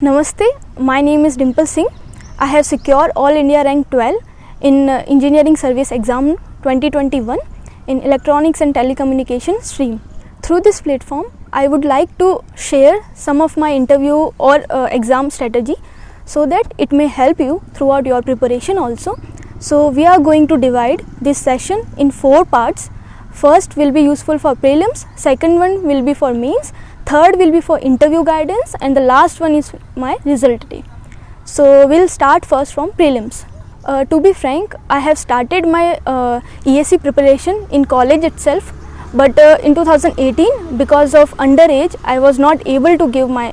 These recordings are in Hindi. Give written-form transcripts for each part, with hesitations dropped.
Namaste, my name is Dimple Singh. I have secured All India Rank 12 in Engineering Service Exam 2021 in Electronics and Telecommunication stream. Through this platform, I would like to share some of my interview or exam strategy so that it may help you throughout your preparation also. So we are going to divide this session in 4 parts. First will be useful for prelims, second one will be for mains, third will be for interview guidance, and the last one is my result day. So we'll start first from prelims. To be frank, I have started my ESE preparation in college itself, but in 2018 because of underage I was not able to give my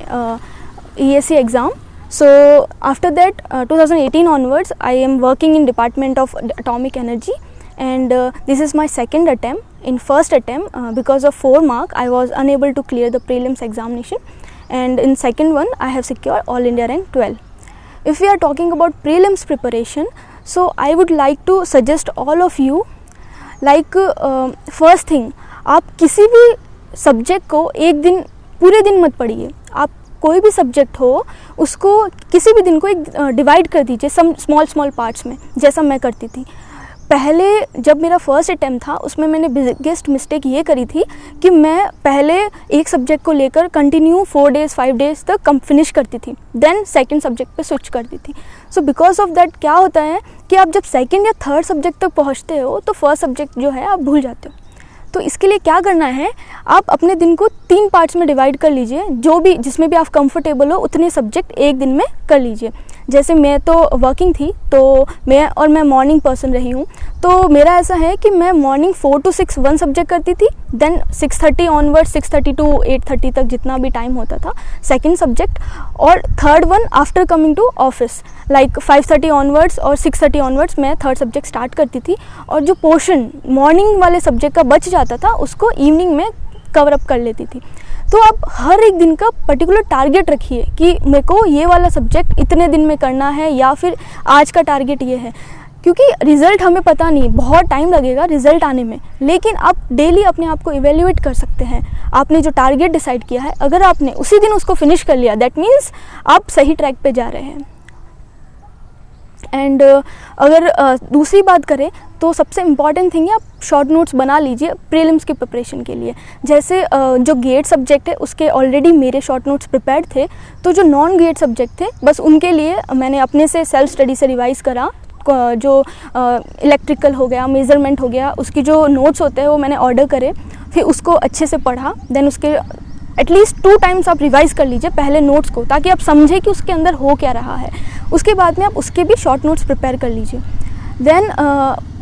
ESE exam. So after that 2018 onwards I am working in Department of Atomic Energy, and this is my second attempt. In first attempt because of 4 mark I was unable to clear the prelims examination, and in second one I have secured All India Rank 12. If we are talking about prelims preparation, so I would like to suggest all of you, like first thing, आप किसी भी सब्जेक्ट को एक दिन पूरे दिन मत पढ़िए. आप कोई भी सब्जेक्ट हो उसको किसी भी दिन को एक डिवाइड कर दीजिए सम स्मॉल पार्ट्स में, जैसा मैं करती थी. पहले जब मेरा फर्स्ट अटैम्प्ट था उसमें मैंने बिगेस्ट मिस्टेक ये करी थी कि मैं पहले एक सब्जेक्ट को लेकर कंटिन्यू 4 डेज़ 5 डेज़ तक फिनिश करती थी, देन सेकंड सब्जेक्ट पे स्विच करती थी. सो बिकॉज ऑफ दैट क्या होता है कि आप जब सेकंड या थर्ड सब्जेक्ट तक पहुंचते हो तो फर्स्ट सब्जेक्ट जो है आप भूल जाते हो. तो इसके लिए क्या करना है, आप अपने दिन को 3 पार्ट्स में डिवाइड कर लीजिए. जो भी जिसमें भी आप कंफर्टेबल हो उतने सब्जेक्ट एक दिन में कर लीजिए. जैसे मैं तो वर्किंग थी तो मैं मॉर्निंग पर्सन रही हूँ, तो मेरा ऐसा है कि मैं मॉर्निंग 4 to 6 1 सब्जेक्ट करती थी, देन 6:30 ऑनवर्ड 6:30 to 8:30 तक जितना भी टाइम होता था सेकंड सब्जेक्ट, और third one after coming to office like 5:30 onwards और 6:30 ऑनवर्ड्स मैं थर्ड सब्जेक्ट स्टार्ट करती थी. और जो पोर्शन मॉर्निंग वाले सब्जेक्ट का बच जाता था उसको इवनिंग में कवर अप कर लेती थी. तो आप हर एक दिन का पर्टिकुलर टारगेट रखिए कि मेरे को ये वाला सब्जेक्ट इतने दिन में करना है, या फिर आज का टारगेट ये है. क्योंकि रिज़ल्ट हमें पता नहीं, बहुत टाइम लगेगा रिज़ल्ट आने में, लेकिन आप डेली अपने आप को इवेल्युएट कर सकते हैं. आपने जो टारगेट डिसाइड किया है अगर आपने उसी दिन उसको फिनिश कर लिया, दैट मीन्स आप सही ट्रैक पे जा रहे हैं. एंड अगर दूसरी बात करें तो सबसे इम्पॉर्टेंट थिंग है आप शॉर्ट नोट्स बना लीजिए प्रीलिम्स की प्रिपरेशन के लिए. जैसे जो गेट सब्जेक्ट है उसके ऑलरेडी मेरे शॉर्ट नोट्स प्रिपेयर्ड थे, तो जो नॉन गेट सब्जेक्ट थे बस उनके लिए मैंने अपने से सेल्फ स्टडी से रिवाइज़ करा. जो इलेक्ट्रिकल हो गया, मेज़रमेंट हो गया, उसकी जो नोट्स होते हैं वो मैंने ऑर्डर करे, फिर उसको अच्छे से पढ़ा. देन उसके एटलीस्ट 2 टाइम्स आप रिवाइज़ कर लीजिए पहले नोट्स को, ताकि आप समझें कि उसके अंदर हो क्या रहा है. उसके बाद में आप उसके भी शॉर्ट नोट्स प्रिपेयर कर लीजिए. देन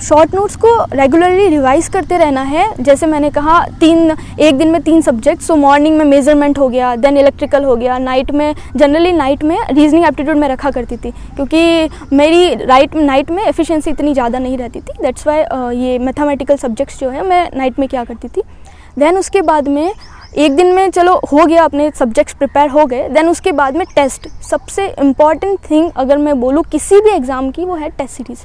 शॉर्ट नोट्स को रेगुलरली रिवाइज़ करते रहना है. जैसे मैंने कहा एक दिन में 3 सब्जेक्ट, सो मॉर्निंग में मेज़रमेंट हो गया, देन इलेक्ट्रिकल हो गया, नाइट में जनरली नाइट में रीजनिंग एप्टीट्यूड में रखा करती थी, क्योंकि मेरी नाइट में एफिशिएंसी इतनी ज़्यादा नहीं रहती थी. दैट्स वाई ये मैथमेटिकल सब्जेक्ट्स जो है मैं नाइट में क्या करती थी. देन उसके बाद में एक दिन में चलो हो गया, अपने सब्जेक्ट्स प्रिपेयर हो गए. देन उसके बाद में टेस्ट. सबसे इम्पॉर्टेंट थिंग अगर मैं बोलूँ किसी भी एग्ज़ाम की, वो है टेस्ट सीरीज़.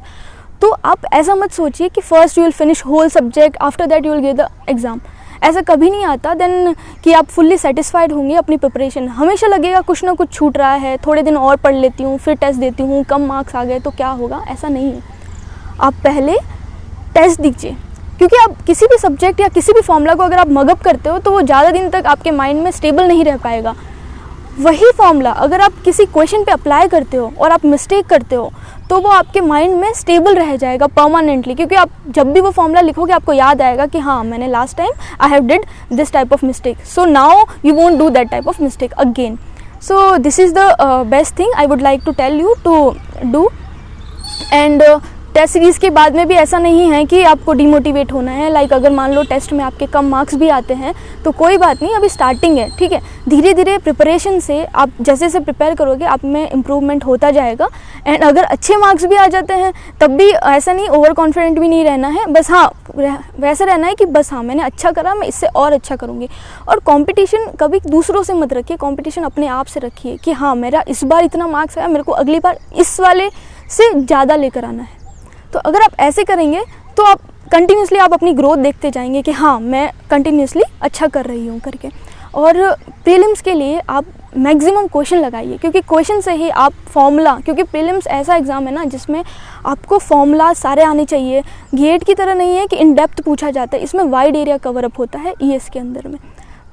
तो आप ऐसा मत सोचिए कि first you will finish whole subject, after that you will give the exam. ऐसा कभी नहीं आता देन कि आप फुल्ली सेटिस्फाइड होंगे अपनी प्रिपरेशन. हमेशा लगेगा कुछ ना कुछ छूट रहा है, थोड़े दिन और पढ़ लेती हूँ, फिर टेस्ट देती हूँ, कम मार्क्स आ गए तो क्या होगा. ऐसा नहीं है. आप पहले टेस्ट दीजिए, क्योंकि आप किसी भी सब्जेक्ट या किसी भी फॉर्मूला को अगर आप मगअप करते हो तो वो ज़्यादा दिन तक आपके माइंड में स्टेबल नहीं रह पाएगा. वही फॉर्मूला अगर आप किसी क्वेश्चन पे अप्लाई करते हो और आप मिस्टेक करते हो तो वो आपके माइंड में स्टेबल रह जाएगा परमानेंटली, क्योंकि आप जब भी वो फॉर्मूला लिखोगे आपको याद आएगा कि हाँ मैंने last time I have did this type of mistake, so now you won't do that type of mistake again. So this is the best thing I would like to tell you to do. And test series के बाद में भी ऐसा नहीं है कि आपको डिमोटिवेट होना है. लाइक अगर मान लो टेस्ट में आपके कम मार्क्स भी आते हैं तो कोई बात नहीं, अभी स्टार्टिंग है, ठीक है. धीरे धीरे प्रिपरेशन से आप जैसे जैसे प्रिपेयर करोगे आप में इम्प्रूवमेंट होता जाएगा. एंड अगर अच्छे मार्क्स भी आ जाते हैं तब भी ऐसा नहीं ओवर कॉन्फिडेंट भी नहीं रहना है. बस हाँ वैसे रहना है कि बस हाँ मैंने अच्छा करा, मैं इससे और अच्छा करूँगी. और कंपटीशन कभी दूसरों से मत रखिए, कंपटीशन अपने आप से रखिए कि हाँ मेरा इस बार इतना मार्क्स आया, मेरे को अगली बार इस वाले से ज़्यादा लेकर आना है. तो अगर आप ऐसे करेंगे तो आप कंटिन्यूसली आप अपनी ग्रोथ देखते जाएंगे कि हाँ मैं कंटिन्यूसली अच्छा कर रही हूँ करके. और प्रीलिम्स के लिए आप मैक्सिमम क्वेश्चन लगाइए, क्योंकि क्वेश्चन से ही आप फॉर्मूला, क्योंकि प्रीलिम्स ऐसा एग्ज़ाम है ना जिसमें आपको फॉर्मूला सारे आने चाहिए। गेट की तरह नहीं है कि इन डेप्थ पूछा जाता है, इसमें वाइड एरिया कवर अप होता है ईएस के अंदर में।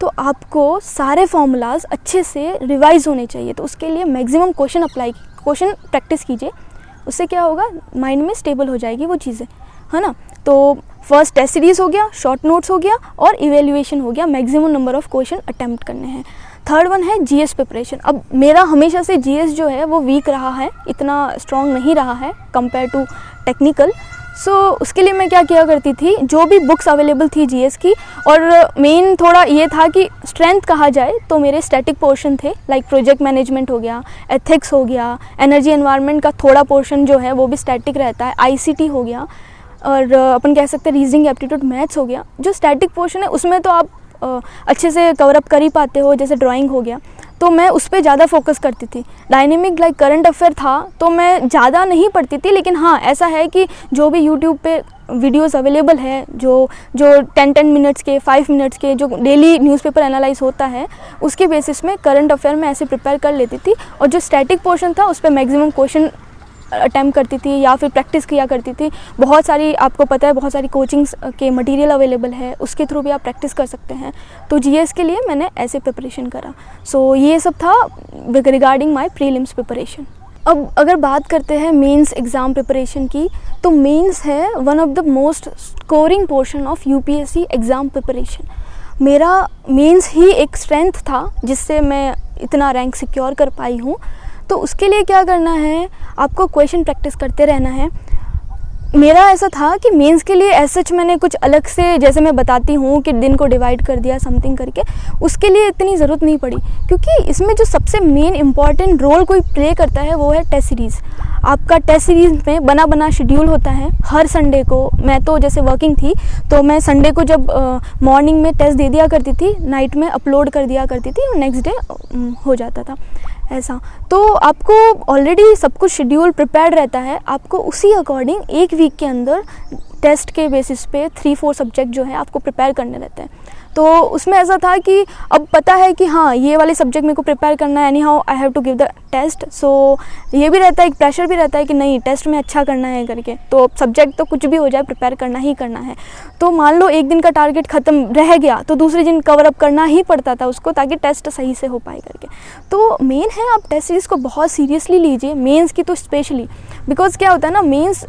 तो आपको सारे फॉर्मूलाज अच्छे से रिवाइज होने चाहिए। तो उसके लिए मैक्सिमम क्वेश्चन प्रैक्टिस कीजिए, उससे क्या होगा, माइंड में स्टेबल हो जाएगी वो चीज़ें, है ना। तो फर्स्ट टेस्ट सीरीज़ हो गया, शॉर्ट नोट्स हो गया और इवेल्युएशन हो गया। Maximum number of question attempt करने हैं। थर्ड वन है जीएस प्रिपरेशन। अब मेरा हमेशा से जीएस जो है वो वीक रहा है, इतना स्ट्रॉन्ग नहीं रहा है कंपेयर टू टेक्निकल। सो उसके लिए मैं क्या किया करती थी, जो भी बुक्स अवेलेबल थी जीएस की, और मेन थोड़ा ये था कि स्ट्रेंथ कहा जाए तो मेरे स्टैटिक पोर्शन थे, लाइक प्रोजेक्ट मैनेजमेंट हो गया, एथिक्स हो गया, एनर्जी एनवायरनमेंट का थोड़ा पोर्शन जो है वो भी स्टैटिक रहता है, आईसीटी हो गया, और अपन कह सकते हैं रीजनिंग एप्टीट्यूड मैथ्स हो गया। जो स्टैटिक पोर्शन है उसमें तो आप अच्छे से कवर अप कर ही पाते हो, जैसे ड्राइंग हो गया, तो मैं उस पर ज़्यादा फोकस करती थी। डायनेमिक लाइक करंट अफेयर था तो मैं ज़्यादा नहीं पढ़ती थी, लेकिन हाँ ऐसा है कि जो भी यूट्यूब पे वीडियोस अवेलेबल है, जो 10 मिनट्स के, 5 मिनट्स के, जो डेली न्यूज़पेपर एनालाइज होता है, उसके बेसिस में करंट अफेयर में ऐसे प्रिपेयर कर लेती थी। और जो स्टैटिक पोर्शन था उस पर मैक्सिमम क्वेश्चन अटैम्प्ट करती थी या फिर प्रैक्टिस किया करती थी। बहुत सारी, आपको पता है, बहुत सारी कोचिंग्स के मटेरियल अवेलेबल है, उसके थ्रू भी आप प्रैक्टिस कर सकते हैं। तो जीएस के लिए मैंने ऐसे प्रिपरेशन करा। सो ये सब था रिगार्डिंग माय प्रीलिम्स प्रिपरेशन। अब अगर बात करते हैं मेंस एग्ज़ाम प्रिपरेशन की, तो मेंस है one of the most scoring portion of UPSC exam preparation. मेरा मेंस ही एक स्ट्रेंथ था जिससे मैं इतना रैंक सिक्योर कर पाई हूँ। तो उसके लिए क्या करना है, आपको क्वेश्चन प्रैक्टिस करते रहना है। मेरा ऐसा था कि मेंस के लिए ऐसा मैंने कुछ अलग से, जैसे मैं बताती हूँ कि दिन को डिवाइड कर दिया समथिंग करके, उसके लिए इतनी ज़रूरत नहीं पड़ी, क्योंकि इसमें जो सबसे मेन इंपॉर्टेंट रोल कोई प्ले करता है वो है टेस्ट सीरीज़। आपका टेस्ट सीरीज़ में बना शेड्यूल होता है हर संडे को। मैं तो जैसे वर्किंग थी तो मैं संडे को जब मॉर्निंग में टेस्ट दे दिया करती थी, नाइट में अपलोड कर दिया करती थी और नेक्स्ट डे हो जाता था ऐसा। तो आपको ऑलरेडी सब कुछ शेड्यूल प्रिपेयर्ड रहता है, आपको उसी अकॉर्डिंग एक वीक के अंदर टेस्ट के बेसिस पे 3-4 सब्जेक्ट जो है आपको प्रिपेयर करने रहते हैं। तो उसमें ऐसा था कि अब पता है कि हाँ ये वाले सब्जेक्ट मेरे को प्रिपेयर करना है, anyhow I have to give the test. So ये भी रहता है, एक प्रेशर भी रहता है कि नहीं टेस्ट में अच्छा करना है करके, तो सब्जेक्ट तो कुछ भी हो जाए प्रिपेयर करना ही करना है। तो मान लो एक दिन का टारगेट ख़त्म रह गया तो दूसरे दिन कवर अप करना ही पड़ता था उसको, ताकि टेस्ट सही से हो पाए करके। तो मेन है आप टेस्ट सीरीज़ को बहुत सीरियसली लीजिए, मेंस की तो स्पेशली। बिकॉज क्या होता है ना, मेंस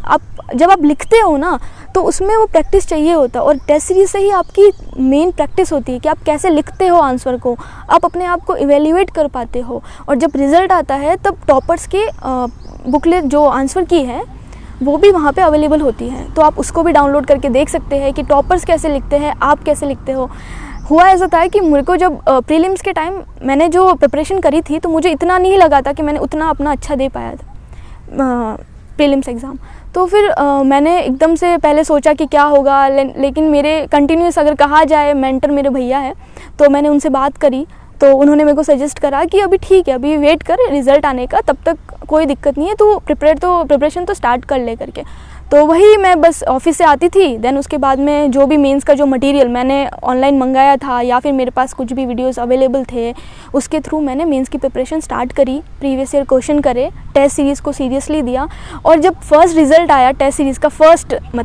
जब आप लिखते हो ना तो उसमें वो प्रैक्टिस चाहिए होता है, और टेस्ट सीरीज से ही आपकी मेन प्रैक्टिस होती है कि आप कैसे लिखते हो आंसर को, आप अपने आप को इवेल्युएट कर पाते हो। और जब रिज़ल्ट आता है तब टॉपर्स के बुकलेट जो आंसर की है वो भी वहाँ पे अवेलेबल होती है, तो आप उसको भी डाउनलोड करके देख सकते हैं कि टॉपर्स कैसे लिखते हैं, आप कैसे लिखते हो। हुआ ऐसा था कि मेरे को जब प्रीलिम्स के टाइम मैंने जो प्रिपरेशन करी थी तो मुझे इतना नहीं लगा था कि मैंने उतना अपना अच्छा दे पाया था प्रीलिम्स एग्ज़ाम। तो फिर मैंने एकदम से पहले सोचा कि क्या होगा, लेकिन मेरे कंटिन्यूस अगर कहा जाए, मेंटर मेरे भैया है, तो मैंने उनसे बात करी तो उन्होंने मेरे को सजेस्ट करा कि अभी ठीक है, अभी वेट कर रिज़ल्ट आने का, तब तक कोई दिक्कत नहीं है, तो प्रिपरेशन तो स्टार्ट कर ले करके। तो वही मैं बस ऑफिस से आती थी, देन उसके बाद में जो भी मेंस का जो मटेरियल मैंने ऑनलाइन मंगाया था या फिर मेरे पास कुछ भी वीडियोस अवेलेबल थे, उसके थ्रू मैंने मेंस की प्रिपरेशन स्टार्ट करी, प्रीवियस ईयर क्वेश्चन करे, टेस्ट सीरीज़ को सीरियसली दिया। और जब फर्स्ट रिज़ल्ट आया टेस्ट सीरीज़ का,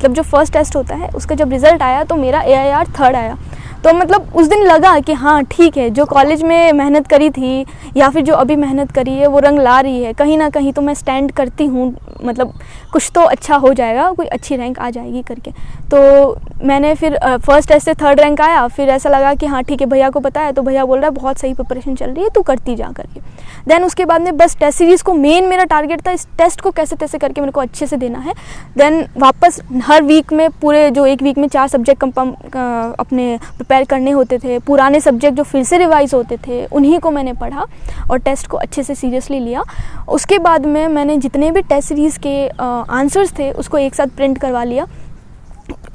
जो फर्स्ट टेस्ट होता है उसका जब रिज़ल्ट आया तो मेरा AIR 3rd आया। तो मतलब उस दिन लगा कि हाँ ठीक है, जो कॉलेज में मेहनत करी थी या फिर जो अभी मेहनत करी है वो रंग ला रही है, कहीं ना कहीं तो मैं स्टैंड करती हूँ, मतलब कुछ तो अच्छा हो जाएगा, कोई अच्छी रैंक आ जाएगी करके। तो मैंने फिर फर्स्ट टेस्ट से 3rd रैंक आया, फिर ऐसा लगा कि हाँ ठीक है, भैया को पता है, तो भैया बोल रहा है बहुत सही प्रिपरेशन चल रही है, तू करती जा करके। देन उसके बाद में बस टेस्ट सीरीज़ को मेन मेरा टारगेट था, इस टेस्ट को कैसे तैसे करके मेरे को अच्छे से देना है। देन वापस हर वीक में, पूरे जो एक वीक में 4 सब्जेक्ट अपने प्रिपेयर करने होते थे, पुराने सब्जेक्ट जो फिर से रिवाइज होते थे उन्हीं को मैंने पढ़ा और टेस्ट को अच्छे से सीरियसली लिया। उसके बाद में मैंने जितने भी टेस्ट सीरीज़ के आंसर्स थे उसको एक साथ प्रिंट करवा लिया।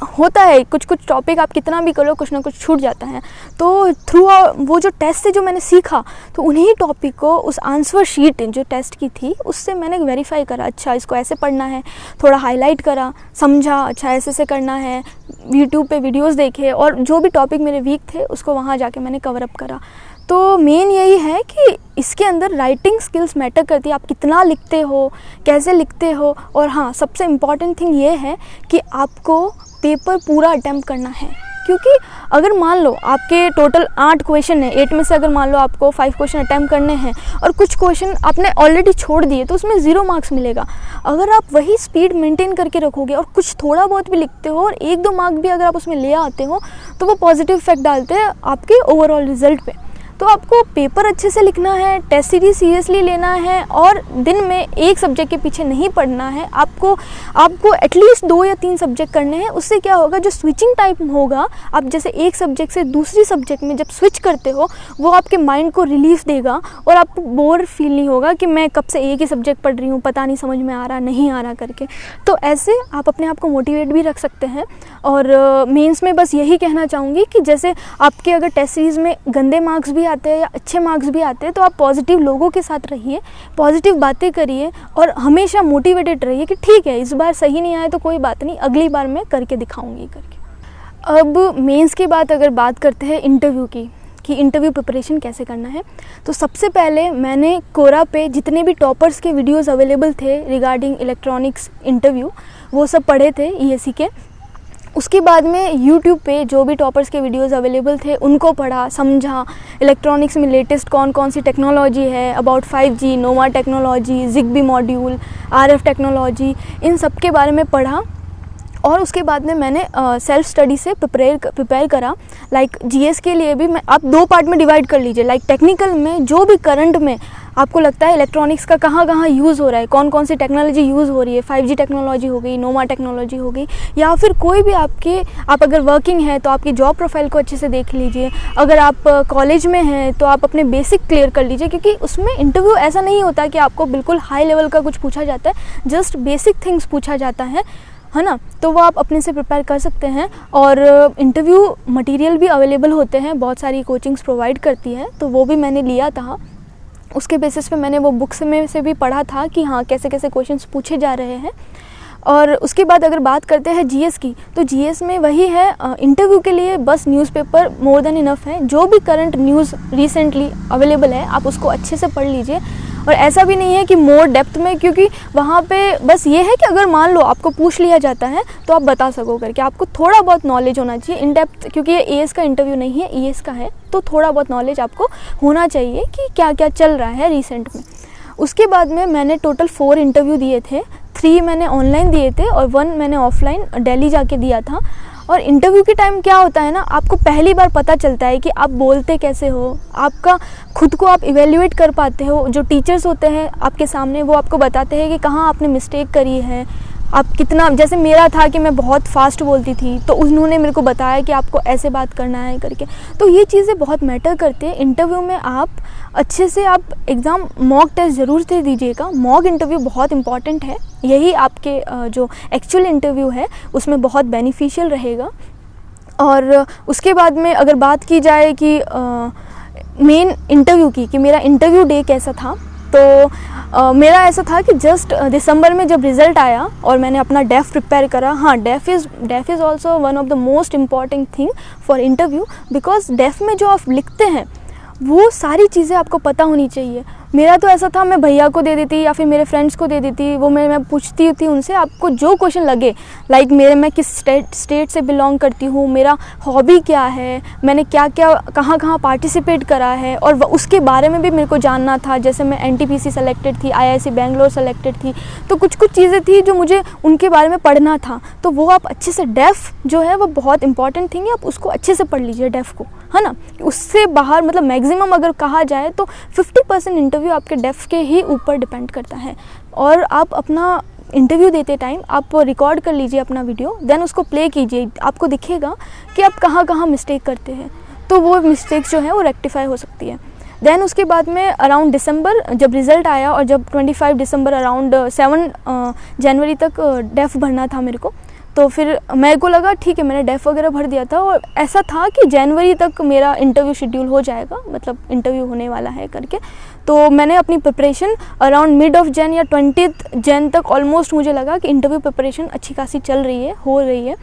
होता है कुछ टॉपिक आप कितना भी करो कुछ ना कुछ छूट जाता है, तो थ्रू वो जो टेस्ट से जो मैंने सीखा तो उन्हीं टॉपिक को उस आंसर शीट जो टेस्ट की थी उससे मैंने वेरीफाई करा, अच्छा इसको ऐसे पढ़ना है, थोड़ा हाईलाइट करा, समझा, अच्छा ऐसे करना है, यूट्यूब पे वीडियोस देखे और जो भी टॉपिक मेरे वीक थे उसको वहाँ जाके मैंने कवर अप करा। तो मेन यही है कि इसके अंदर राइटिंग स्किल्स मैटर करती है, आप कितना लिखते हो, कैसे लिखते हो। और हाँ, सबसे इम्पॉर्टेंट थिंग ये है कि आपको पेपर पूरा अटेम्प्ट करना है, क्योंकि अगर मान लो आपके टोटल 8 क्वेश्चन है, 8 में से अगर मान लो आपको 5 क्वेश्चन अटैम्प्ट करने हैं और कुछ क्वेश्चन आपने ऑलरेडी छोड़ दिए तो उसमें 0 मार्क्स मिलेगा। अगर आप वही स्पीड मेंटेन करके रखोगे और कुछ थोड़ा बहुत भी लिखते हो और 1-2 मार्क भी अगर आप उसमें ले आते हो तो वो पॉजिटिव इफेक्ट डालते हैं आपके ओवरऑल रिजल्ट पे। तो आपको पेपर अच्छे से लिखना है, टेस्ट सीरीज सीरियसली लेना है और दिन में एक सब्जेक्ट के पीछे नहीं पढ़ना है। आपको एटलीस्ट 2 या 3 सब्जेक्ट करने हैं। उससे क्या होगा, जो स्विचिंग टाइम होगा, आप जैसे एक सब्जेक्ट से दूसरी सब्जेक्ट में जब स्विच करते हो वो आपके माइंड को रिलीफ देगा और आपको बोर फील नहीं होगा कि मैं कब से एक ही सब्जेक्ट पढ़ रही हूँ, पता नहीं समझ में आ रहा नहीं आ रहा करके। तो ऐसे आप अपने आप को मोटिवेट भी रख सकते हैं। और मेंस में बस यही कहना चाहूँगी कि जैसे आपके अगर टेस्ट सीरीज़ में गंदे मार्क्स भी आते हैं या अच्छे मार्क्स भी आते हैं तो आप पॉजिटिव लोगों के साथ रहिए, पॉजिटिव बातें करिए और हमेशा मोटिवेटेड रहिए कि ठीक है, इस बार सही नहीं आए तो कोई बात नहीं, अगली बार मैं करके दिखाऊंगी करके। अब मेंस की बात करते हैं इंटरव्यू की, कि इंटरव्यू प्रिपरेशन कैसे करना है। तो सबसे पहले मैंने कोरा पे जितने भी टॉपर्स के वीडियोस अवेलेबल थे रिगार्डिंग इलेक्ट्रॉनिक्स इंटरव्यू वो सब पढ़े थे ईएससी के। उसके बाद में यूट्यूब पे जो भी टॉपर्स के वीडियोस अवेलेबल थे उनको पढ़ा, समझा, इलेक्ट्रॉनिक्स में लेटेस्ट कौन कौन सी टेक्नोलॉजी है, about 5G, nova technology, ZigBee module, RF technology, इन सब के बारे में पढ़ा। और उसके बाद में मैंने सेल्फ स्टडी से प्रिपेयर करा। लाइक जीएस के लिए भी आप 2 पार्ट में डिवाइड कर लीजिए। लाइक टेक्निकल में जो भी करंट में आपको लगता है इलेक्ट्रॉनिक्स का कहाँ कहाँ यूज़ हो रहा है, कौन कौन सी टेक्नोलॉजी यूज़ हो रही है, 5G टेक्नोलॉजी हो गई, नोवा टेक्नोलॉजी हो गई, या फिर कोई भी आप अगर वर्किंग है तो आपकी जॉब प्रोफाइल को अच्छे से देख लीजिए। अगर आप कॉलेज में हैं तो आप अपने बेसिक क्लियर कर लीजिए, क्योंकि उसमें इंटरव्यू ऐसा नहीं होता कि आपको बिल्कुल हाई लेवल का कुछ पूछा जाता है, जस्ट बेसिक थिंग्स पूछा जाता है ना। तो वो आप अपने से प्रिपेयर कर सकते हैं। और इंटरव्यू मटेरियल भी अवेलेबल होते हैं, बहुत सारी कोचिंग्स प्रोवाइड करती है, तो वो भी मैंने लिया था। उसके बेसिस पे मैंने वो बुक्स में से भी पढ़ा था कि हाँ कैसे कैसे क्वेश्चंस पूछे जा रहे हैं। और उसके बाद अगर बात करते हैं जीएस की, तो जीएस में वही है, इंटरव्यू के लिए बस न्यूज़पेपर मोर देन इनफ है। जो भी करंट न्यूज़ रिसेंटली अवेलेबल है आप उसको अच्छे से पढ़ लीजिए। और ऐसा भी नहीं है कि मोर डेप्थ में, क्योंकि वहाँ पे बस ये है कि अगर मान लो आपको पूछ लिया जाता है तो आप बता सको करके, आपको थोड़ा बहुत नॉलेज होना चाहिए इन डेप्थ, क्योंकि ये एएस का इंटरव्यू नहीं है, ईएस का है, तो थोड़ा बहुत नॉलेज आपको होना चाहिए कि क्या क्या चल रहा है रिसेंट में। उसके बाद में मैंने टोटल 4 इंटरव्यू दिए थे, 3 मैंने ऑनलाइन दिए थे और 1 मैंने ऑफलाइन दिल्ली जाके दिया था। और इंटरव्यू के टाइम क्या होता है ना, आपको पहली बार पता चलता है कि आप बोलते कैसे हो, आपका खुद को आप इवेल्युएट कर पाते हो। जो टीचर्स होते हैं आपके सामने वो आपको बताते हैं कि कहाँ आपने मिस्टेक करी है, आप कितना, जैसे मेरा था कि मैं बहुत फास्ट बोलती थी तो उन्होंने मेरे को बताया कि आपको ऐसे बात करना है करके। तो ये चीज़ें बहुत मैटर करती है इंटरव्यू में। आप अच्छे से आप एग्ज़ाम मॉक टेस्ट ज़रूर दे दीजिएगा। मॉक इंटरव्यू बहुत इंपॉर्टेंट है, यही आपके जो एक्चुअल इंटरव्यू है उसमें बहुत बेनिफिशियल रहेगा। और उसके बाद में अगर बात की जाए कि मेन इंटरव्यू की, कि मेरा इंटरव्यू डे कैसा था, तो मेरा ऐसा था कि जस्ट दिसंबर में जब रिज़ल्ट आया और मैंने अपना डेफ प्रिपेयर करा। हाँ, DAF is also one of the most important thing for interview, because DAF में जो आप लिखते हैं वो सारी चीज़ें आपको पता होनी चाहिए। मेरा तो ऐसा था, मैं भैया को दे देती या फिर मेरे फ्रेंड्स को दे देती, वो मैं पूछती थी उनसे आपको जो क्वेश्चन लगे, लाइक मैं किस स्टेट से बिलोंग करती हूँ, मेरा हॉबी क्या है, मैंने क्या क्या कहाँ कहाँ पार्टिसिपेट करा है, और उसके बारे में भी मेरे को जानना था। जैसे मैं एनटीपीसी सेलेक्टेड थी, आईआईसी बेंगलोर सेलेक्टेड थी, तो कुछ चीज़ें थी जो मुझे उनके बारे में पढ़ना था। तो वो आप अच्छे से, डेफ जो है वो बहुत इंपॉर्टेंट थिंग है, आप उसको अच्छे से पढ़ लीजिए डेफ को, है ना। उससे बाहर मतलब मैक्सिमम अगर कहा जाए तो 50% इंटरव्यू आपके डेफ के ही ऊपर डिपेंड करता है। और आप अपना इंटरव्यू देते टाइम आप रिकॉर्ड कर लीजिए अपना वीडियो, देन उसको प्ले कीजिए, आपको दिखेगा कि आप कहाँ कहाँ मिस्टेक करते हैं, तो वो मिस्टेक्स जो है वो रेक्टिफाई हो सकती है। देन उसके बाद में अराउंड दिसंबर जब रिज़ल्ट आया और जब 25 दिसंबर अराउंड 7 जनवरी तक डेफ भरना था मेरे को, तो फिर मेरे को लगा ठीक है, मैंने डेफ वगैरह भर दिया था और ऐसा था कि जनवरी तक मेरा इंटरव्यू शेड्यूल हो जाएगा, मतलब इंटरव्यू होने वाला है करके। तो मैंने अपनी प्रिपरेशन अराउंड मिड ऑफ जन या 20 जन तक ऑलमोस्ट मुझे लगा कि इंटरव्यू प्रिपरेशन अच्छी खासी चल रही है, हो रही है।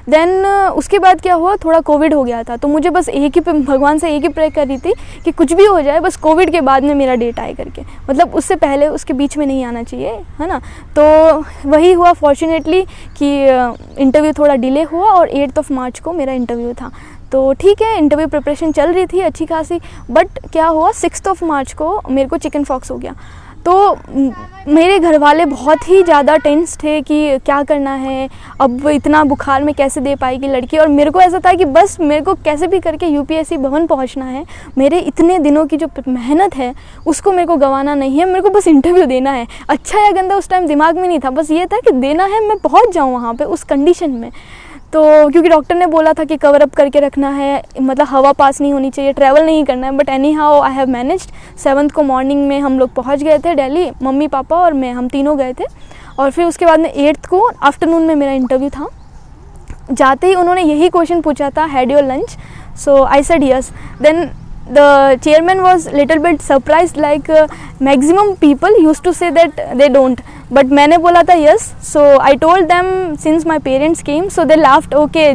देन उसके बाद क्या हुआ, थोड़ा कोविड हो गया था, तो मुझे बस एक ही भगवान से एक ही प्रे कर रही थी कि कुछ भी हो जाए बस कोविड के बाद में मेरा डेट आए करके, मतलब उससे पहले उसके बीच में नहीं आना चाहिए, है ना। तो वही हुआ फॉर्चुनेटली कि इंटरव्यू थोड़ा डिले हुआ और 8 मार्च को मेरा इंटरव्यू था। तो ठीक है, इंटरव्यू प्रिपरेशन चल रही थी अच्छी खासी, बट क्या हुआ 6 मार्च को मेरे को चिकन पॉक्स हो गया। तो मेरे घर वाले बहुत ही ज़्यादा टेंस थे कि क्या करना है, अब इतना बुखार में कैसे दे पाएगी लड़की, और मेरे को ऐसा था कि बस मेरे को कैसे भी करके यूपीएससी भवन पहुंचना है, मेरे इतने दिनों की जो मेहनत है उसको मेरे को गंवाना नहीं है, मेरे को बस इंटरव्यू देना है। अच्छा या गंदा उस टाइम दिमाग में नहीं था, बस ये था कि देना है, मैं पहुँच जाऊँ वहाँ पर उस कंडीशन में। तो क्योंकि डॉक्टर ने बोला था कि कवर अप करके रखना है, मतलब हवा पास नहीं होनी चाहिए, ट्रैवल नहीं करना है, but any how I have managed. 7 को मॉर्निंग में हम लोग पहुंच गए थे दिल्ली, मम्मी पापा और मैं, हम तीनों गए थे। और फिर उसके बाद में 8 को आफ्टरनून में मेरा इंटरव्यू था। जाते ही उन्होंने यही क्वेश्चन पूछा था, had your lunch? So I said yes. Then the chairman was little bit surprised, like maximum people used to say that they don't, but मैंने बोला था yes, so I told them since my parents came, so they laughed, okay,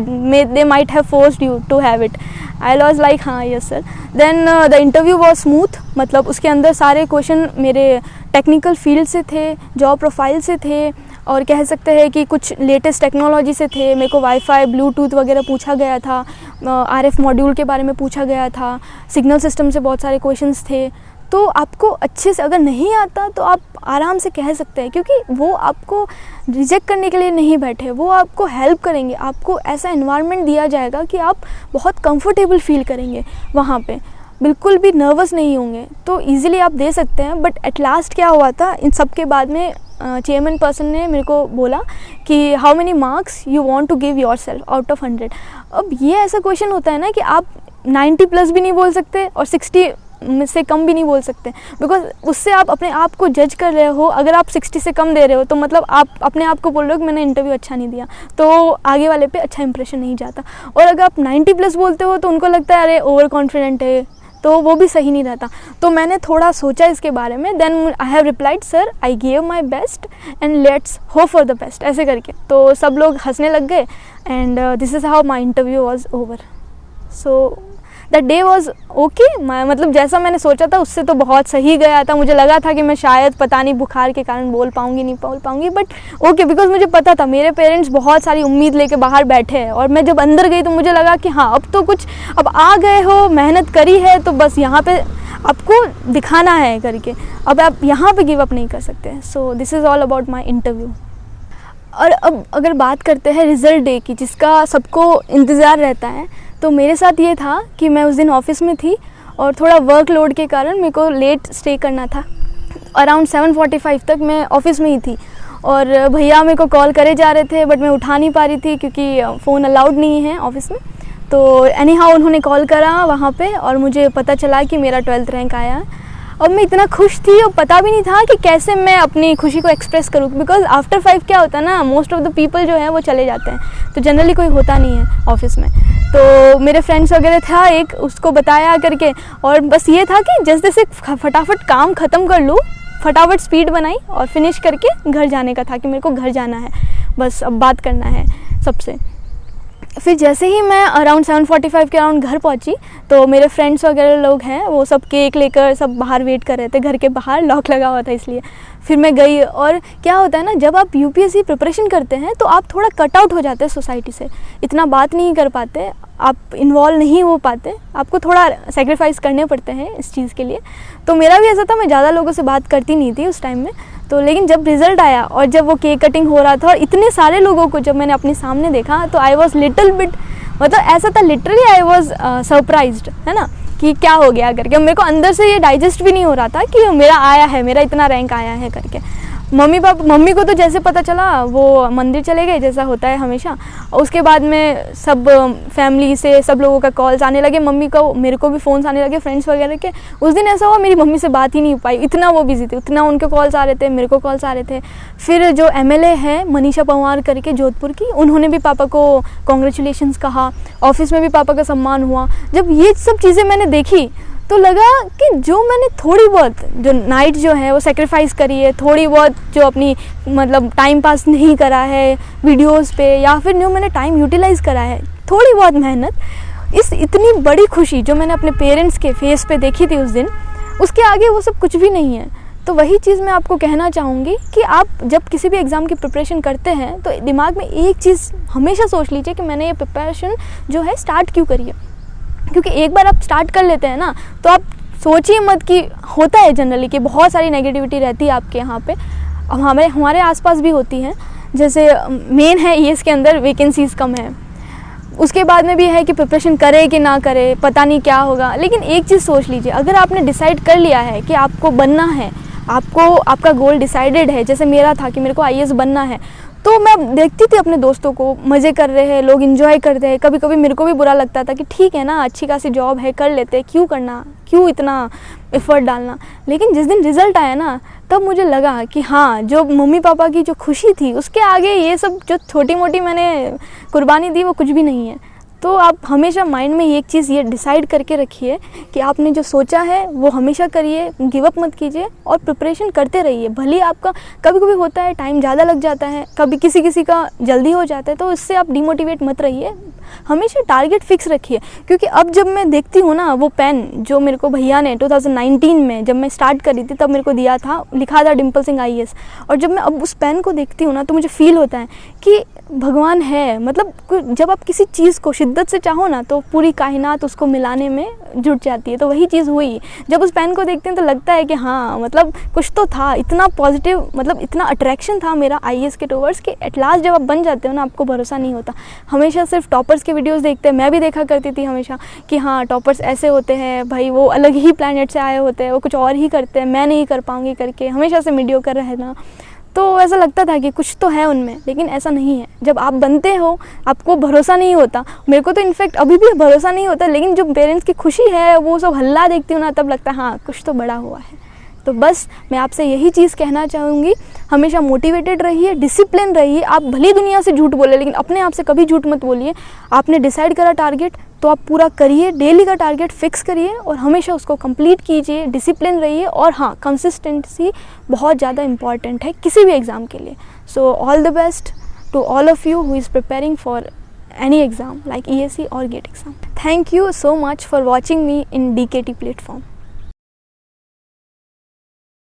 they might have forced you to have it. I was like हाँ yes sir. Then the interview was smooth, मतलब उसके अंदर सारे क्वेश्चन मेरे टेक्निकल फील्ड से थे, जॉब प्रोफाइल से थे, और कह सकते हैं कि कुछ लेटेस्ट टेक्नोलॉजी से थे। मेरे को वाईफाई, ब्लूटूथ वगैरह पूछा गया था, आरएफ मॉड्यूल के बारे में पूछा गया था, सिग्नल सिस्टम से बहुत सारे क्वेश्चंस थे। तो आपको अच्छे से अगर नहीं आता तो आप आराम से कह सकते हैं, क्योंकि वो आपको रिजेक्ट करने के लिए नहीं बैठे, वो आपको हेल्प करेंगे। आपको ऐसा एनवायरनमेंट दिया जाएगा कि आप बहुत कंफर्टेबल फील करेंगे वहाँ पे, बिल्कुल भी नर्वस नहीं होंगे, तो इजीली आप दे सकते हैं। बट एट लास्ट क्या हुआ था, इन सब के बाद में चेयरमैन पर्सन ने मेरे को बोला कि how many marks you want to give yourself out of 100। अब ये ऐसा क्वेश्चन होता है ना कि आप 90+ भी नहीं बोल सकते और 60 से कम भी नहीं बोल सकते, बिकॉज उससे आप अपने आप को जज कर रहे हो। अगर आप 60 से कम दे रहे हो तो मतलब आप अपने आप को बोल रहे हो कि मैंने इंटरव्यू अच्छा नहीं दिया, तो आगे वाले पे अच्छा इंप्रेशन नहीं जाता। और अगर आप 90+ बोलते हो तो उनको लगता है अरे ओवर कॉन्फिडेंट है, तो वो भी सही नहीं रहता। तो मैंने थोड़ा सोचा इसके बारे में, then I have replied sir I give my best and let's hope for the best, ऐसे करके। तो सब लोग हंसने लग गए and this is how my interview was over. So that day was okay, मतलब जैसा मैंने सोचा था उससे तो बहुत सही गया था। मुझे लगा था कि मैं शायद पता नहीं बुखार के कारण बोल पाऊँगी नहीं बोल पाऊँगी, बट ओके, बिकॉज मुझे पता था मेरे पेरेंट्स बहुत सारी उम्मीद लेके बाहर बैठे हैं, और मैं जब अंदर गई तो मुझे लगा कि हाँ अब तो कुछ, अब आ गए हो, मेहनत करी है, तो बस यहाँ पे आपको दिखाना है करके, अब आप यहाँ पे गिव अप नहीं कर सकते। सो this is all about my interview. और अब अगर बात करते हैं रिज़ल्ट डे की, जिसका सबको इंतज़ार रहता है, तो मेरे साथ ये था कि मैं उस दिन ऑफिस में थी और थोड़ा वर्कलोड के कारण मेरे को लेट स्टे करना था। अराउंड 7:45 तक मैं ऑफिस में ही थी, और भैया मेरे को कॉल करे जा रहे थे, बट मैं उठा नहीं पा रही थी क्योंकि फ़ोन अलाउड नहीं है ऑफिस में। तो एनी हाउ उन्होंने कॉल करा वहाँ पे, और मुझे पता चला कि मेरा 12th रैंक आया है। और मैं इतना खुश थी और पता भी नहीं था कि कैसे मैं अपनी खुशी को एक्सप्रेस करूँ, बिकॉज आफ्टर 5 क्या होता है ना, मोस्ट ऑफ द पीपल जो है वो चले जाते हैं, तो जनरली कोई होता नहीं है ऑफिस में। तो मेरे फ्रेंड्स वगैरह था एक, उसको बताया करके, और बस ये था कि जैसे जैसे फटाफट काम ख़त्म कर लूँ, फटाफट स्पीड बनाई और फिनिश करके घर जाने का था कि मेरे को घर जाना है, बस अब बात करना है सबसे। फिर जैसे ही मैं अराउंड 7:45 के अराउंड घर पहुंची, तो मेरे फ्रेंड्स वगैरह लोग हैं वो सब केक लेकर सब बाहर वेट कर रहे थे, घर के बाहर लॉक लगा हुआ था इसलिए। फिर मैं गई, और क्या होता है ना, जब आप यूपीएससी प्रिपरेशन करते हैं तो आप थोड़ा कट आउट हो जाते हैं सोसाइटी से, इतना बात नहीं कर पाते, आप इन्वॉल्व नहीं हो पाते, आपको थोड़ा सेक्रीफाइस करने पड़ते हैं इस चीज़ के लिए। तो मेरा भी ऐसा था, मैं ज़्यादा लोगों से बात करती नहीं थी उस टाइम में। तो लेकिन जब रिज़ल्ट आया और जब वो केक कटिंग हो रहा था और इतने सारे लोगों को जब मैंने अपने सामने देखा, तो आई वॉज लिटिल बिट, मतलब ऐसा था लिटरली आई वॉज सरप्राइज्ड, है ना, कि क्या हो गया करके। मेरे को अंदर से ये डाइजेस्ट भी नहीं हो रहा था कि मेरा आया है, मेरा इतना रैंक आया है करके। मम्मी को तो जैसे पता चला वो मंदिर चले गए, जैसा होता है हमेशा। और उसके बाद में सब फैमिली से सब लोगों का कॉल्स आने लगे, मम्मी को, मेरे को भी फ़ोन्स आने लगे फ्रेंड्स वगैरह के। उस दिन ऐसा हुआ मेरी मम्मी से बात ही नहीं हो पाई, इतना वो बिजी थे, उतना उनके कॉल्स आ रहे थे, मेरे को कॉल्स आ रहे थे। फिर जो MLA है मनीषा पंवार करके जोधपुर की, उन्होंने भी पापा को कॉन्ग्रेचुलेशंस कहा, ऑफिस में भी पापा का सम्मान हुआ। जब ये सब चीज़ें मैंने देखी तो लगा कि जो मैंने थोड़ी बहुत जो नाइट जो है वो सेक्रीफाइस करी है, थोड़ी बहुत जो अपनी मतलब टाइम पास नहीं करा है वीडियोस पे, या फिर जो मैंने टाइम यूटिलाइज़ करा है, थोड़ी बहुत मेहनत, इस इतनी बड़ी खुशी जो मैंने अपने पेरेंट्स के फेस पे देखी थी उस दिन, उसके आगे वो सब कुछ भी नहीं है। तो वही चीज़ मैं आपको कहना चाहूँगी कि आप जब किसी भी एग्ज़ाम की प्रिपरेशन करते हैं तो दिमाग में एक चीज़ हमेशा सोच लीजिए कि मैंने ये प्रिपरेशन जो है स्टार्ट क्यों करी है। क्योंकि एक बार आप स्टार्ट कर लेते हैं ना, तो आप सोचिए मत कि होता है जनरली कि बहुत सारी नेगेटिविटी रहती है आपके यहाँ पे, हमारे आसपास भी होती हैं। जैसे मेन है ईएस के अंदर वैकेंसीज़ कम है, उसके बाद में भी है कि प्रिपरेशन करे कि ना करे, पता नहीं क्या होगा। लेकिन एक चीज़ सोच लीजिए, अगर आपने डिसाइड कर लिया है कि आपको बनना है, आपको आपका गोल डिसाइडेड है, जैसे मेरा था कि मेरे को आईएएस बनना है, तो मैं देखती थी अपने दोस्तों को मज़े कर रहे हैं, लोग एंजॉय करते हैं। कभी कभी मेरे को भी बुरा लगता था कि ठीक है ना, अच्छी खासी जॉब है, कर लेते, क्यों करना, क्यों इतना एफर्ट डालना। लेकिन जिस दिन रिज़ल्ट आया ना, तब मुझे लगा कि हाँ, जो मम्मी पापा की जो खुशी थी उसके आगे ये सब जो छोटी मोटी मैंने कुर्बानी दी वो कुछ भी नहीं है। तो आप हमेशा माइंड में एक चीज़ ये डिसाइड करके रखिए कि आपने जो सोचा है वो हमेशा करिए, गिव अप मत कीजिए और प्रिपरेशन करते रहिए। भले आपका कभी कभी होता है टाइम ज़्यादा लग जाता है, कभी किसी का जल्दी हो जाता है, तो इससे आप डिमोटिवेट मत रहिए, हमेशा टारगेट फिक्स रखिए। क्योंकि अब जब मैं देखती हूँ ना, वो पेन जो मेरे को भैया ने 2019 में जब मैं स्टार्ट करी थी तब मेरे को दिया था, लिखा था डिम्पल सिंह आईएएस, और जब मैं अब उस पेन को देखती हूँ ना तो मुझे फील होता है कि भगवान है। मतलब जब आप किसी चीज़ को शिद्दत से चाहो ना तो पूरी कायनात उसको मिलाने में जुट जाती है। तो वही चीज़ हुई, जब उस पेन को देखते हैं तो लगता है कि हाँ, मतलब कुछ तो था, इतना पॉजिटिव, मतलब इतना अट्रैक्शन था मेरा आईएएस के टूवर्ड्स कि एट लास्ट जब आप बन जाते हो ना, आपको भरोसा नहीं होता। हमेशा सिर्फ टॉपर्स के वीडियोस देखते हैं, मैं भी देखा करती थी हमेशा कि हाँ टॉपर्स ऐसे होते हैं भाई, वो अलग ही प्लैनेट से आए होते हैं, वो कुछ और ही करते हैं, मैं नहीं कर पाऊँगी करके हमेशा से मीडियोकर रहना। तो ऐसा लगता था कि कुछ तो है उनमें, लेकिन ऐसा नहीं है। जब आप बनते हो आपको भरोसा नहीं होता, मेरे को तो इनफैक्ट अभी भी भरोसा नहीं होता, लेकिन जो पेरेंट्स की खुशी है वो सब हल्ला देखती हूँ ना, तब लगता है हाँ कुछ तो बड़ा हुआ है। तो बस मैं आपसे यही चीज़ कहना चाहूँगी, हमेशा मोटिवेटेड रहिए, डिसिप्लिन रहिए। आप भली दुनिया से झूठ बोले लेकिन अपने आप से कभी झूठ मत बोलिए। आपने डिसाइड करा टारगेट तो आप पूरा करिए, डेली का टारगेट फिक्स करिए और हमेशा उसको कंप्लीट कीजिए, डिसिप्लिन रहिए। और हाँ, कंसिस्टेंसी बहुत ज़्यादा इंपॉर्टेंट है किसी भी एग्ज़ाम के लिए। So all the best to all of you who is preparing for any exam like ESE or GATE exam. Thank you so much for watching me in DKT platform.